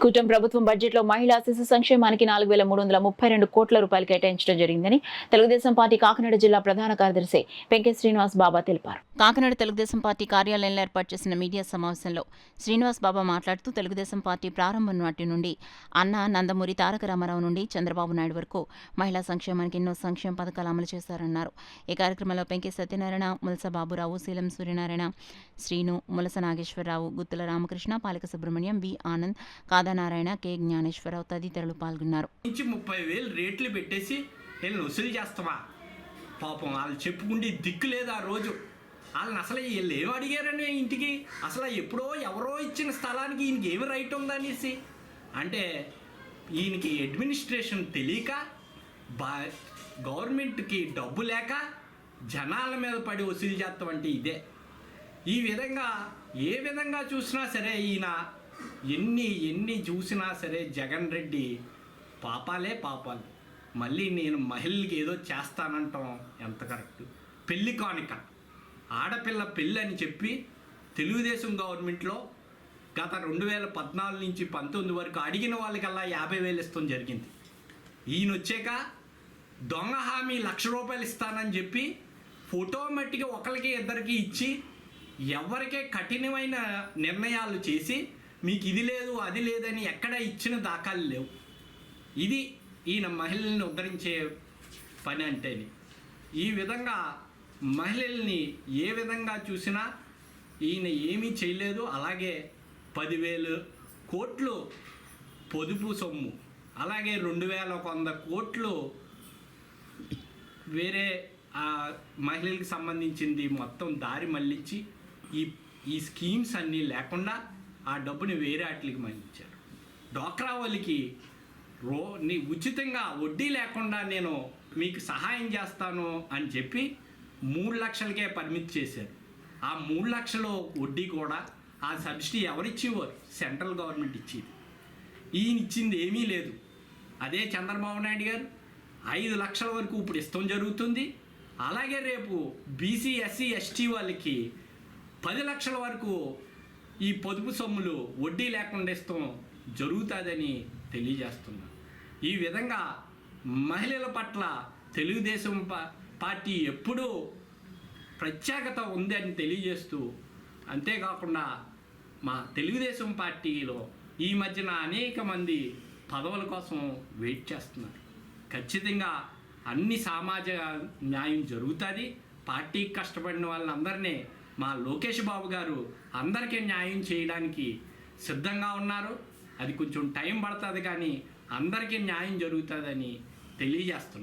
కూటమి ప్రభుత్వం బడ్జెట్లో మహిళా శిశు సంక్షేమానికి 4,332 కోట్ల రూపాయలు కేటాయించడం జరిగిందని తెలుగుదేశం పార్టీ కాకినాడ జిల్లా ప్రధాన కార్యదర్శి పెంకే శ్రీనివాస్ బాబా తెలిపారు. కాకినాడ తెలుగుదేశం పార్టీ కార్యాలయంలో ఏర్పాటు చేసిన మీడియా సమావేశంలో శ్రీనివాస్ బాబా మాట్లాడుతూ తెలుగుదేశం పార్టీ ప్రారంభం నాటి నుండి అన్న నందమూరి తారక రామారావు నుండి చంద్రబాబు నాయుడు వరకు మహిళా సంక్షేమానికి ఎన్నో సంక్షేమ పథకాలు అమలు చేశారన్నారు. ఈ కార్యక్రమంలో పెంకే సత్యనారాయణ, ములస బాబురావు, శీలం సూర్యనారాయణ, శ్రీను, ములస నాగేశ్వరరావు, గుత్తుల రామకృష్ణ, పాలిక సుబ్రహ్మణ్యం, వి ఆనంద్, కాదానారాయణ, కె జ్ఞానేశ్వరరావు తదితరులు పాల్గొన్నారు. 30,000 రేట్లు పెట్టేసి వీళ్ళని వసూలు చేస్తామా? పాపం వాళ్ళు చెప్పుకుంటే దిక్కు లేదు. ఆ రోజు వాళ్ళని అసలు వీళ్ళు ఏం అడిగారని ఇంటికి అసలు ఎప్పుడో ఎవరో ఇచ్చిన స్థలానికి ఈయనకి ఏమి రైట్ ఉందనేసి అంటే ఈయనకి అడ్మినిస్ట్రేషన్ తెలియక గవర్నమెంట్కి డబ్బు లేక జనాల మీద పడి వసూలు చేస్తామంటే ఇదే. ఈ విధంగా ఏ విధంగా చూసినా సరే ఈయన ఎన్ని చూసినా సరే జగన్ రెడ్డి పాపాలే పాపాలు. మళ్ళీ నేను మహిళలకి ఏదో చేస్తానంటాం ఎంత కరెక్ట్? పెళ్లి కానుక, ఆడపిల్ల పెళ్ళి అని చెప్పి తెలుగుదేశం గవర్నమెంట్లో గత 2014 నుంచి 19 వరకు అడిగిన వాళ్ళకల్లా 50,000 ఇస్తాం జరిగింది. ఈయన వచ్చాక దొంగ హామీ 1,00,000 రూపాయలు ఇస్తానని చెప్పి ఫోటోమేటిక్గా ఒకరికి ఇద్దరికి ఇచ్చి ఎవరికే కఠినమైన నిర్ణయాలు చేసి మీకు ఇది లేదు అది లేదని ఎక్కడ ఇచ్చిన దాఖలు లేవు. ఇది ఈయన మహిళల్ని ఉద్ధరించే పని అంటేని. ఈ విధంగా మహిళల్ని ఏ విధంగా చూసినా ఈయన ఏమీ చేయలేదు. అలాగే 10,000 కోట్లు పొదుపు సొమ్ము, అలాగే 2,100 కోట్లు వేరే మహిళలకు సంబంధించింది మొత్తం దారి మళ్ళించి ఈ స్కీమ్స్ అన్నీ లేకుండా ఆ డబ్బుని వేరే వాటికి మళ్ళించారు. డ్వాక్రా వాళ్ళకి ఉచితంగా వడ్డీ లేకుండా నేను మీకు సహాయం చేస్తాను అని చెప్పి 3 లక్షలకే పరిమితి చేశారు. ఆ 3 లక్షల వడ్డీ కూడా ఆ సబ్సిడీ ఎవరిచ్చేవారు? సెంట్రల్ గవర్నమెంట్ ఇచ్చేది. ఈయన ఇచ్చింది ఏమీ లేదు. అదే చంద్రబాబు నాయుడు గారు 5 లక్షల వరకు ఇప్పుడు ఇష్టం జరుగుతుంది. అలాగే రేపు బీసీ, ఎస్సీ, ఎస్టీ వాళ్ళకి 10 లక్షల వరకు ఈ పొదుపు సొమ్ములు వడ్డీ లేకుండా ఇస్తాం జరుగుతుందని తెలియజేస్తున్నా. ఈ విధంగా మహిళల పట్ల తెలుగుదేశం పార్టీ ఎప్పుడూ ప్రత్యేకత ఉంది అని తెలియజేస్తూ, అంతేకాకుండా మా తెలుగుదేశం పార్టీలో ఈ మధ్యన అనేక మంది పదవుల కోసం వెయిట్ చేస్తున్నారు. ఖచ్చితంగా అన్ని సామాజిక న్యాయం జరుగుతుంది. పార్టీకి కష్టపడిన వాళ్ళందరినీ మా లోకేష్ బాబు గారు అందరికీ న్యాయం చేయడానికి సిద్ధంగా ఉన్నారు. అది కొంచెం టైం పడుతుంది కానీ అందరికీ న్యాయం జరుగుతుందని తెలియజేస్తున్నారు.